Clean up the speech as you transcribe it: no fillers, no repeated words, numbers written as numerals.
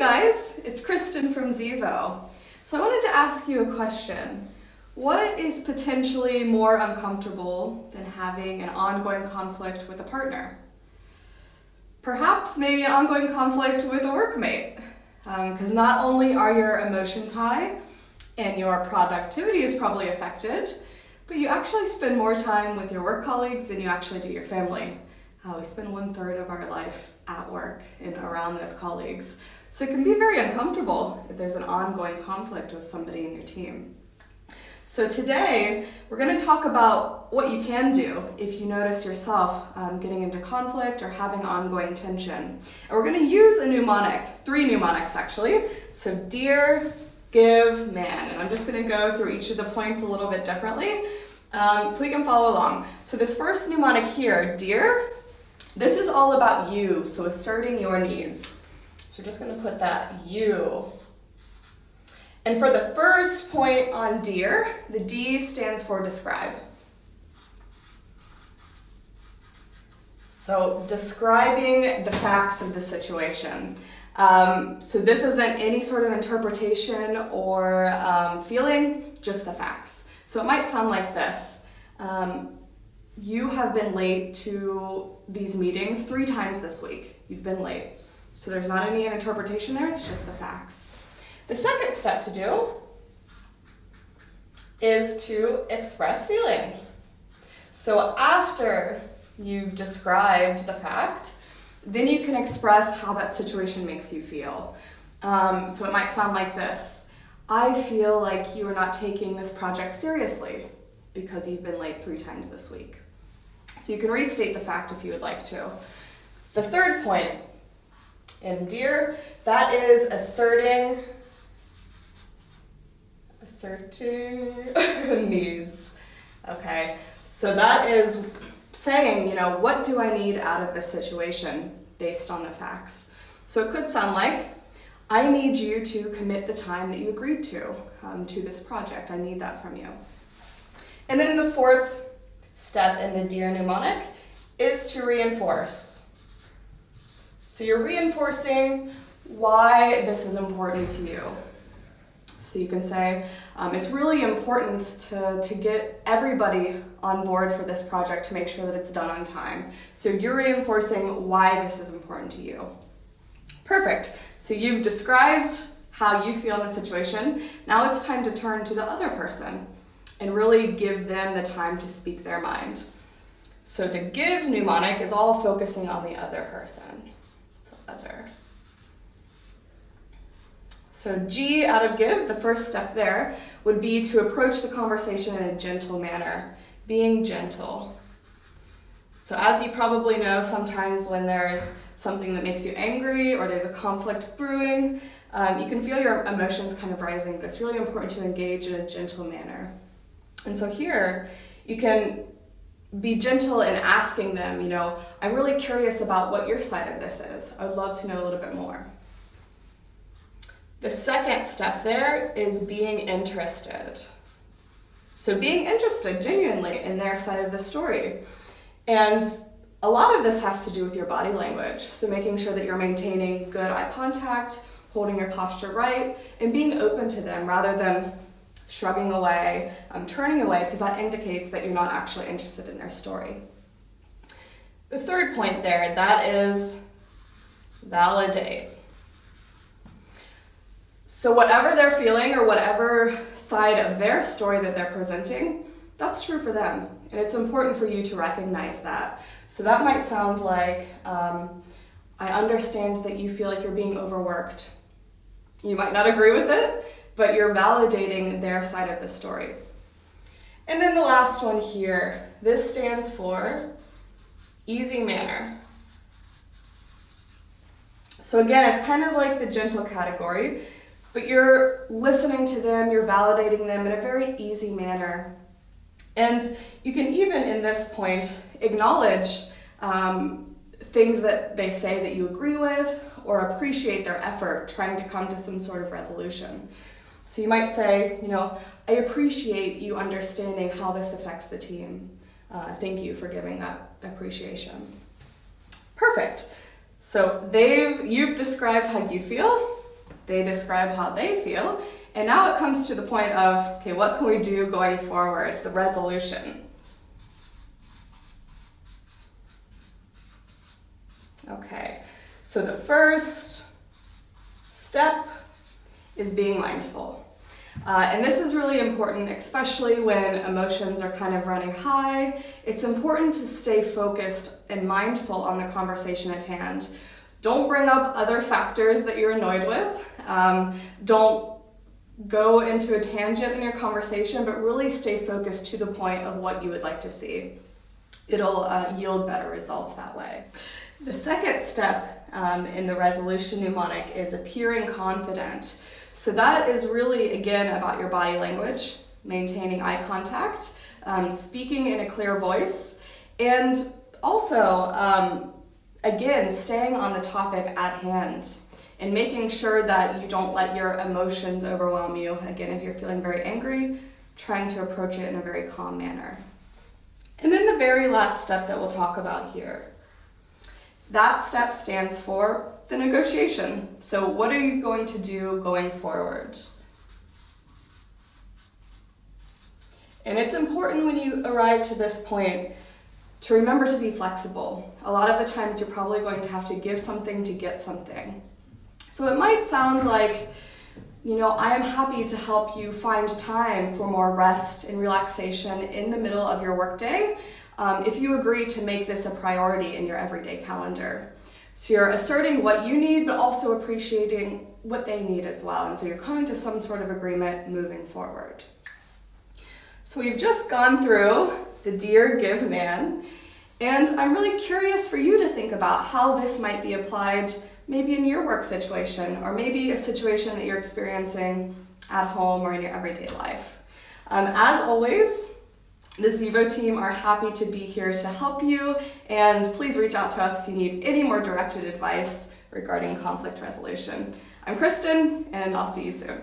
guys, it's Kristin from Zevo. So I wanted to ask you a question. What is potentially more uncomfortable than having an ongoing conflict with a partner? Perhaps maybe an ongoing conflict with a workmate. Because not only are your emotions high and your productivity is probably affected, but you actually spend more time with your work colleagues than you actually do your family. We spend 1/3 of our life at work and around those colleagues. So it can be very uncomfortable if there's an ongoing conflict with somebody in your team. So today, we're going to talk about what you can do if you notice yourself getting into conflict or having ongoing tension. And we're going to use a mnemonic, 3 mnemonics actually. So dear, give, man. And I'm just going to go through each of the points a little bit differently so we can follow along. So this first mnemonic here, dear, this is all about you, so asserting your needs. So we're just going to put that you. And for the first point on dear, the D stands for describe. So describing the facts of the situation. So this isn't any sort of interpretation or feeling, just the facts. So it might sound like this. You have been late to these meetings 3 times this week. You've been late. So there's not any interpretation there, it's just the facts. The second step to do is to express feeling. So after you've described the fact, then you can express how that situation makes you feel. So it might sound like this. I feel like you are not taking this project seriously because you've been late 3 times this week. So you can restate the fact if you would like to. The third point in dear, that is asserting needs. Okay, so that is saying, what do I need out of this situation based on the facts? So it could sound like, I need you to commit the time that you agreed to this project. I need that from you. And then the fourth step in the dear mnemonic is to reinforce. So you're reinforcing why this is important to you. So you can say, it's really important to get everybody on board for this project to make sure that it's done on time. So you're reinforcing why this is important to you. Perfect. So you've described how you feel in the situation. Now it's time to turn to the other person and really give them the time to speak their mind. So the give mnemonic is all focusing on the other person. So other. So G out of give, the first step there, would be to approach the conversation in a gentle manner, being gentle. So as you probably know, sometimes when there's something that makes you angry or there's a conflict brewing, you can feel your emotions kind of rising, but it's really important to engage in a gentle manner. And so here, you can be gentle in asking them, I'm really curious about what your side of this is. I would love to know a little bit more. The second step there is being interested. So being interested genuinely in their side of the story. And a lot of this has to do with your body language. So making sure that you're maintaining good eye contact, holding your posture right, and being open to them rather than shrugging away, turning away, because that indicates that you're not actually interested in their story. The third point there, that is validate. So whatever they're feeling or whatever side of their story that they're presenting, that's true for them. And it's important for you to recognize that. So that might sound like, I understand that you feel like you're being overworked. You might not agree with it, but you're validating their side of the story. And then the last one here, this stands for easy manner. So again, it's kind of like the gentle category, but you're listening to them, you're validating them in a very easy manner. And you can even, in this point, acknowledge things that they say that you agree with or appreciate their effort trying to come to some sort of resolution. So you might say, I appreciate you understanding how this affects the team. Thank you for giving that appreciation. Perfect. So you've described how you feel, They describe how they feel. And now it comes to the point of, okay, what can we do going forward? The resolution. Okay, so the first step is being mindful. And this is really important, especially when emotions are kind of running high. It's important to stay focused and mindful on the conversation at hand. Don't bring up other factors that you're annoyed with. Don't go into a tangent in your conversation, but really stay focused to the point of what you would like to see. It'll yield better results that way. The second step in the resolution mnemonic is appearing confident. So that is really, again, about your body language, maintaining eye contact, speaking in a clear voice, and also, again, staying on the topic at hand and making sure that you don't let your emotions overwhelm you. Again, if you're feeling very angry, trying to approach it in a very calm manner. And then the very last step that we'll talk about here. That step stands for the negotiation. So what are you going to do going forward? And it's important when you arrive to this point to remember to be flexible. A lot of the times you're probably going to have to give something to get something. So it might sound like, I am happy to help you find time for more rest and relaxation in the middle of your workday, if you agree to make this a priority in your everyday calendar. So you're asserting what you need, but also appreciating what they need as well. And so you're coming to some sort of agreement moving forward. So we've just gone through the Dear Give Man, and I'm really curious for you to think about how this might be applied maybe in your work situation, or maybe a situation that you're experiencing at home or in your everyday life. As always, the Zevo team are happy to be here to help you, and please reach out to us if you need any more directed advice regarding conflict resolution. I'm Kristin, and I'll see you soon.